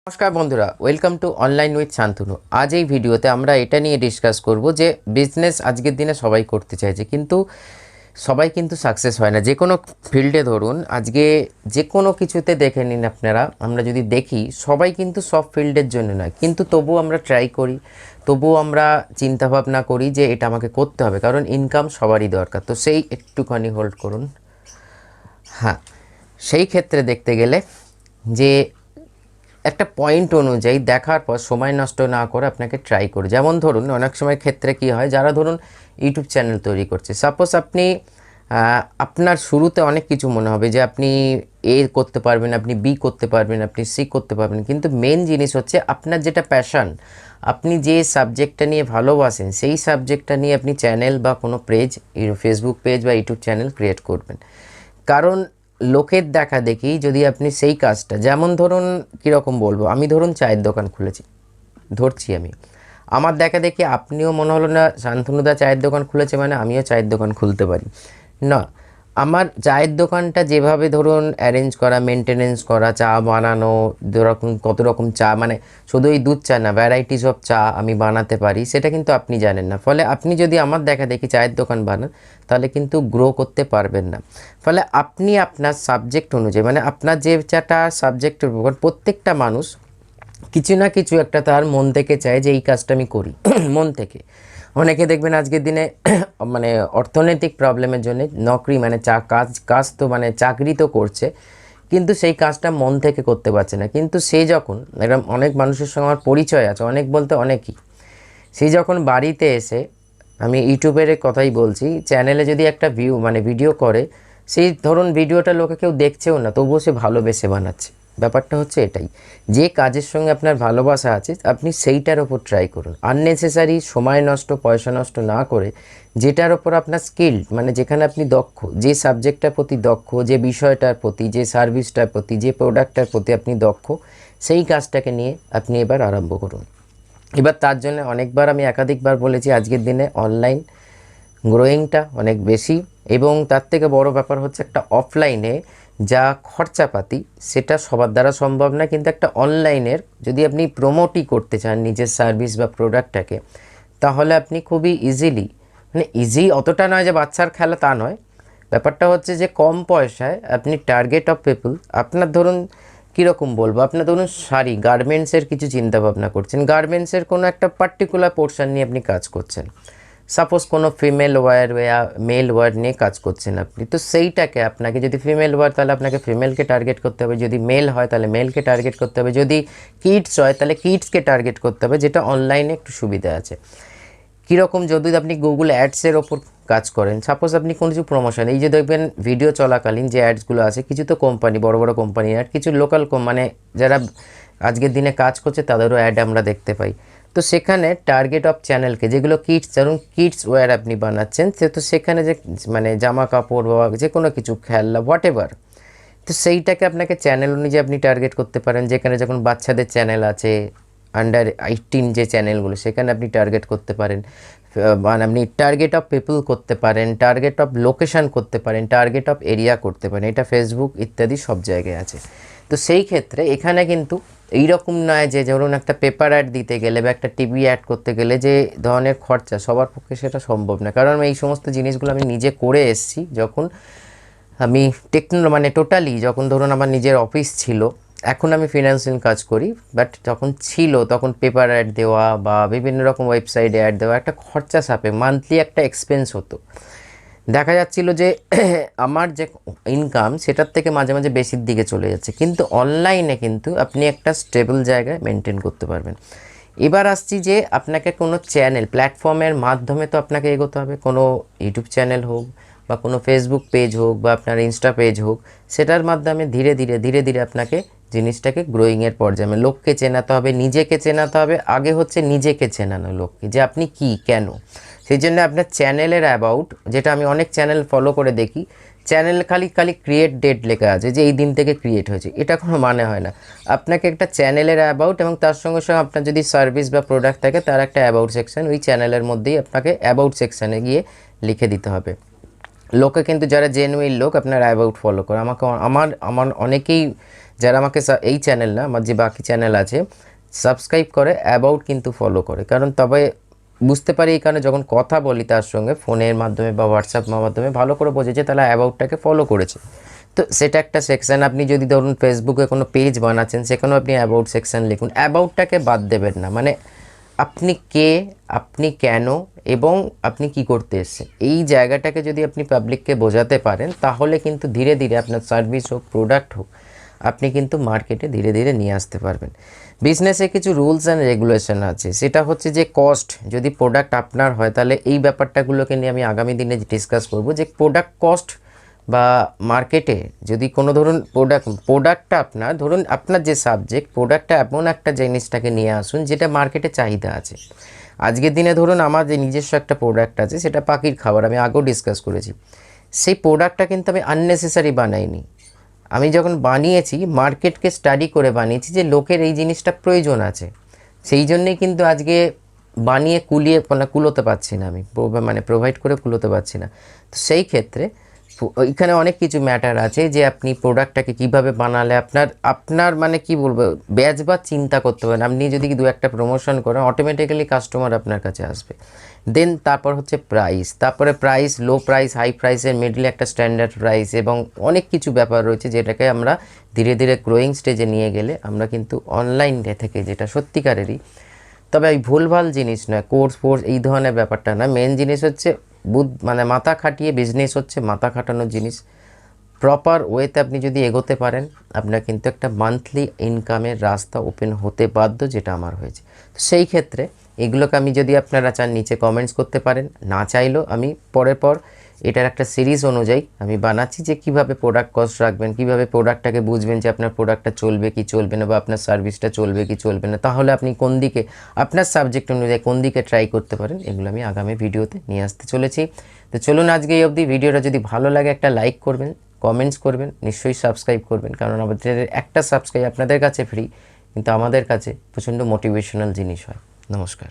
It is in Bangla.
নমস্কার বন্ধুরা, welcome to online with Shantanu. আজ এই ভিডিওতে আমরা এটা নিয়ে ডিসকাস করব যে বিজনেস আজকের দিনে সবাই করতে চাইছে, কিন্তু সবাই কিন্তু সাকসেস হয় না। যে কোনো ফিল্ডে ধরুন, আজকে যে কোনো কিছুতে দেখে নিন আপনারা, আমরা যদি দেখি সবাই কিন্তু সব ফিল্ডের জন্য নয়, কিন্তু তবুও আমরা ট্রাই করি, তবুও আমরা চিন্তাভাবনা করি যে এটা আমাকে করতে হবে, কারণ ইনকাম সবারই দরকার। তো সেই একটুখানি হোল্ড করুন। হ্যাঁ, সেই ক্ষেত্রে দেখতে গেলে যে একটা পয়েন্ট অনুযায়ী দেখার পর সময় নষ্ট না করে আপনাকে ট্রাই করে, যেমন ধরুন অনেক সময় ক্ষেত্রে কি হয়, যারা ধরুন ইউটিউব চ্যানেল তৈরি করছে, সাপোজ আপনি আপনার শুরুতে অনেক কিছু মনে হবে যে আপনি এ করতে পারবেন, আপনি বি করতে পারবেন, আপনি সি করতে পারবেন, কিন্তু মেন জিনিস হচ্ছে আপনার যেটা প্যাশন, আপনি যে সাবজেক্টটা নিয়ে ভালোবাসেন সেই সাবজেক্টটা নিয়ে আপনি চ্যানেল বা কোনো পেজ, ফেসবুক পেজ বা ইউটিউব চ্যানেল ক্রিয়েট করবেন। কারণ লোকের দেখা দেখি যদি আপনি সেই কাজটা, যেমন ধরুন কীরকম বলবো, আমি ধরুন চায়ের দোকান খুলেছি, ধরছি আমি, আমার দেখা দেখি আপনিও মনে হলো না শান্তনুদা চায়ের দোকান খুলেছে মানে আমিও চায়ের দোকান খুলতে পারি না। আমার চায়ের দোকানটা যেভাবে ধরুন অ্যারেঞ্জ করা, মেনটেনেন্স করা, চা বানানো, কত রকম চা, মানে শুধু এই দুধ চা না, ভ্যারাইটিস অফ চা আমি বানাতে পারি, সেটা কিন্তু আপনি জানেন না। ফলে আপনি যদি আমার দেখা দেখি চায়ের দোকান বানান, তাহলে কিন্তু গ্রো করতে পারবেন না। ফলে আপনি আপনার সাবজেক্ট অনুযায়ী, মানে আপনার যে চাটা সাবজেক্টের উপর, প্রত্যেকটা মানুষ কিছু না কিছু একটা তার মন থেকে চায় যে এই কাজটা আমি করি মন থেকে। অনেকে দেখবেন আজকের দিনে মানে অর্থনৈতিক প্রবলেমের জন্য নকরি, মানে কাজ তো মানে চাকরি তো করছে, কিন্তু সেই কাজটা মন থেকে করতে পারছে না। কিন্তু সে যখন, এরকম অনেক মানুষের সঙ্গে আমার পরিচয় আছে, অনেক বলতে অনেকই, সে যখন বাড়িতে এসে, আমি ইউটিউবের কথাই বলছি, চ্যানেলে যদি একটা ভিডিও করে, সেই ধরুন ভিডিওটা লোকে কেউ দেখছেও না, তবুও সে ভালোবেসে বানাচ্ছে। ব্যাপারটা হচ্ছে এটাই, যে কাজের সঙ্গে আপনার ভালোবাসা আছে আপনি সেইটার ওপর ট্রাই করুন, আননেসেসারি সময় নষ্ট, পয়সা নষ্ট না করে যেটার ওপর আপনার স্কিল, মানে যেখানে আপনি দক্ষ, যে সাবজেক্টটার প্রতি দক্ষ, যে বিষয়টার প্রতি, যে সার্ভিসটার প্রতি, যে প্রোডাক্টটার প্রতি আপনি দক্ষ, সেই কাজটাকে নিয়ে আপনি এবার আরম্ভ করুন। এবার তার জন্য অনেকবার আমি একাধিকবার বলেছি, আজকের দিনে অনলাইন গ্রোয়িংটা অনেক বেশি, এবং তার থেকে বড় ব্যাপার হচ্ছে একটা অফলাইনে যা খরচাপাতি সেটা সবার দ্বারা সম্ভব না, কিন্তু একটা অনলাইনের যদি আপনি প্রমোটই করতে চান নিজের সার্ভিস বা প্রোডাক্টটাকে, তাহলে আপনি খুবই ইজিলি, মানে ইজি অতটা নয় যে বাচ্চার খেলা তা নয়, ব্যাপারটা হচ্ছে যে কম পয়সায় আপনি টার্গেট অফ পিপল, আপনার ধরুন কীরকম বলবো, আপনার ধরুন শাড়ি, গার্মেন্টসের কিছু চিন্তাভাবনা করছেন, গার্মেন্টসের কোনো একটা পার্টিকুলার পোর্শন নিয়ে আপনি কাজ করছেন, সাপোজ কোনো ফিমেল ওয়্যার বা মেল ওয়্যার নিয়ে কাজ করছেন আপনি, তো সেইটাকে আপনাকে, যদি ফিমেল ওয়্যার তাহলে আপনাকে ফিমেলকে টার্গেট করতে হবে, যদি মেল হয় তাহলে মেলকে টার্গেট করতে হবে, যদি কিডস হয় তাহলে কিডসকে টার্গেট করতে হবে, যেটা অনলাইনে একটু সুবিধা আছে। কীরকম, যদি আপনি গুগল অ্যাডসের ওপর কাজ করেন, সাপোজ আপনি কোনো কিছু প্রমোশন, এই যে দেখবেন ভিডিও চলাকালীন যে অ্যাডসগুলো আছে, কিছু তো কোম্পানি, বড় বড় কোম্পানি অ্যাড, কিছু লোকাল মানে যারা আজকের দিনে কাজ করছে তাদেরও অ্যাড আমরা দেখতে পাই। তো সেখানে টার্গেট অফ চ্যানেলকে, যেগুলো কিডস, ধরুন কিডস ওয়্যার আপনি বানাচ্ছেন, তো সেখানে যে মানে জামা কাপড় বা যে কোনো কিছু, খেলনা, হোয়াট এভার, তো সেইটাকে আপনাকে চ্যানেল অনুযায়ী আপনি টার্গেট করতে পারেন। যেখানে যখন বাচ্চাদের চ্যানেল আছে, আন্ডার 18 যে চ্যানেলগুলো, সেখানে আপনি টার্গেট করতে পারেন, মানে আপনি টার্গেট অফ পিপল করতে পারেন, টার্গেট অফ লোকেশান করতে পারেন, টার্গেট অফ এরিয়া করতে পারেন, এটা ফেসবুক ইত্যাদি সব জায়গায় আছে। তো সেই ক্ষেত্রে এখানে কিন্তু এইরকম নয় যে ধরুন একটা পেপার অ্যাড দিতে গেলে বা একটা টিভি অ্যাড করতে গেলে যে ধরনের খরচা, সবার পক্ষে সেটা সম্ভব না, কারণ এই সমস্ত জিনিসগুলো আমি নিজে করে এসেছি। যখন আমি মানে টোটালি, যখন ধরুন আমার নিজের অফিস ছিল, এখন আমি ফিনান্সিয়াল কাজ করি, বাট যখন ছিল তখন পেপার অ্যাড দেওয়া বা বিভিন্ন রকম ওয়েবসাইটে অ্যাড দেওয়া একটা খরচা সাপে, মান্থলি একটা এক্সপেন্স হতো। দেখা যাচ্ছিল যে আমার যে ইনকাম সেটার থেকে মাঝে মাঝে বেশির দিকে চলে যাচ্ছে, কিন্তু অনলাইনে কিন্তু আপনি একটা স্টেবল জায়গায় মেনটেন করতে পারবেন। এবার আসছি যে আপনাকে কোনো চ্যানেল, প্ল্যাটফর্মের মাধ্যমে তো আপনাকে এগোতে হবে, কোনো ইউটিউব চ্যানেল হোক বা কোনো ফেসবুক পেজ হোক বা আপনার ইনস্টা পেজ হোক, সেটার মাধ্যমে ধীরে ধীরে আপনাকে জিনিসটাকে গ্রোয়িংয়ের পর্যায়ে, লোককে চেনাতে হবে, নিজেকে চেনাতে হবে। আগে হচ্ছে নিজেকে চেনানো লোককে, যে আপনি কি, কেন। সেই জন্য আপনার চ্যানেলের অ্যাবাউট, যেটা আমি অনেক চ্যানেল ফলো করে দেখি, চ্যানেল খালি ক্রিয়েট ডেট লেখা আছে যে এই দিন থেকে ক্রিয়েট হয়েছে, এটা কোনো মানে হয় না। আপনাকে একটা চ্যানেলের অ্যাবাউট এবং তার সঙ্গে সঙ্গে আপনার যদি সার্ভিস বা প্রোডাক্ট থাকে তার একটা অ্যাবাউট সেকশন, ওই চ্যানেলের মধ্যেই আপনাকে অ্যাবাউট সেকশানে গিয়ে লিখে দিতে হবে। লোকে কিন্তু যারা জেনুইন লোক আপনার অ্যাবাউট ফলো করে, আমার অনেকেই যারা আমাকে এই চ্যানেল না, আমার যে বাকি চ্যানেল আছে সাবস্ক্রাইব করে, অ্যাবাউট কিন্তু ফলো করে, কারণ তবে বুঝতে পারি এই কারণে যখন কথা বলি তার সঙ্গে ফোনের মাধ্যমে বা হোয়াটসঅ্যাপ মাধ্যমে ভালো করে বোঝেছে তাহলে অ্যাবাউটটাকে ফলো করেছে। তো সেটা একটা সেকশান। আপনি যদি ধরুন ফেসবুকে কোনো পেজ বানাচ্ছেন সেখানেও আপনি অ্যাবাউট সেকশান লিখুন, অ্যাবাউটটাকে বাদ দেবেন না। মানে আপনি কে, আপনি কেন এবং আপনি কি করতে এসেছেন, এই জায়গাটাকে যদি আপনি পাবলিককে বোঝাতে পারেন তাহলে কিন্তু ধীরে ধীরে আপনার সার্ভিস হোক, প্রোডাক্ট হোক, আপনি কিন্তু মার্কেটে ধীরে ধীরে নিয়ে আসতে পারবেন। বিজনেসে কিছু রুলস অ্যান্ড রেগুলেশন আছে, সেটা হচ্ছে যে কস্ট, যদি প্রোডাক্ট আপনার হয় তাহলে এই ব্যাপারটাগুলোকে নিয়ে আমি আগামী দিনে ডিসকাস করব, যে প্রোডাক্ট কস্ট বা মার্কেটে যদি কোনো ধরুন প্রোডাক্টটা আপনার, ধরুন আপনার যে সাবজেক্ট, প্রোডাক্টটা এমন একটা জিনিসটাকে নিয়ে আসুন যেটা মার্কেটে চাহিদা আছে। আজকের দিনে ধরুন আমার যে নিজস্ব একটা প্রোডাক্ট আছে সেটা পাখির খাবার, আমি আগেও ডিসকাস করেছি। সেই প্রোডাক্টটা কিন্তু আমি আননেসেসারি বানাইনি, আমি যখন বানিয়েছি মার্কেটকে স্টাডি করে বানিয়েছি যে লোকের এই জিনিসটা প্রয়োজন আছে, সেই জন্যেই কিন্তু আজকে বানিয়ে কুলোতে পারছি না, আমি প্রোভাইড করে কুলোতে পারছি না। তো সেই ক্ষেত্রে এখানে অনেক কিছু ম্যাটার আছে যে আপনি প্রোডাক্টটাকে কীভাবে বানালে আপনার মানে কি বলবো, বেচবার চিন্তা করতে পারেন। আপনি যদি দু একটা প্রমোশন করেন অটোমেটিক্যালি কাস্টমার আপনার কাছে আসবে। দেন তারপর হচ্ছে প্রাইস, তারপরে প্রাইস, লো প্রাইস, হাই প্রাইসের মিডলে একটা স্ট্যান্ডার্ড প্রাইস, এবং অনেক কিছু ব্যাপার রয়েছে যেটাকে আমরা ধীরে ধীরে গ্রোয়িং স্টেজে নিয়ে গেলে আমরা কিন্তু অনলাইন থেকে, যেটা সত্যিকারেরই, তবে এই ভুলভাল জিনিস নয়, কোর্স এই ধরনের ব্যাপারটা না। মেন জিনিস হচ্ছে মানে মাথা খাটিয়ে বিজনেস হচ্ছে মাথা খাটানোর জিনিস। প্রপার ওয়েতে আপনি যদি এগোতে পারেন আপনার কিন্তু একটা মান্থলি ইনকামের রাস্তা ওপেন হতে বাধ্য, যেটা আমার হয়েছে। তো সেই ক্ষেত্রে এগুলোকে আমি যদি আপনারা চান নিচে কমেন্টস করতে পারেন, না চাইলেও আমি পর এটার একটা সিরিজ অনুযায়ী আমি বানাচ্ছি যে কিভাবে প্রোডাক্ট কস্ট রাখবেন, কিভাবে প্রোডাক্টটাকে বুঝবেন যে আপনার প্রোডাক্টটা চলবে কি চলবে না, বা আপনার সার্ভিসটা চলবে কি চলবে না, তাহলে আপনি কোন দিকে আপনার সাবজেক্ট অনুযায়ী কোন দিকে ট্রাই করতে পারেন, এগুলো আমি আগামী ভিডিওতে নিয়ে আসতে চলেছি। তো চলুন আজকে এই অবধি। ভিডিওটা যদি ভালো লাগে একটা লাইক করবেন, কমেন্টস করবেন, নিশ্চয়ই সাবস্ক্রাইব করবেন, কারণ আমাদের একটা সাবস্ক্রাইব আপনাদের কাছে ফ্রি, কিন্তু আমাদের কাছে প্রচণ্ড মোটিভেশনাল জিনিস হয়। নমস্কার।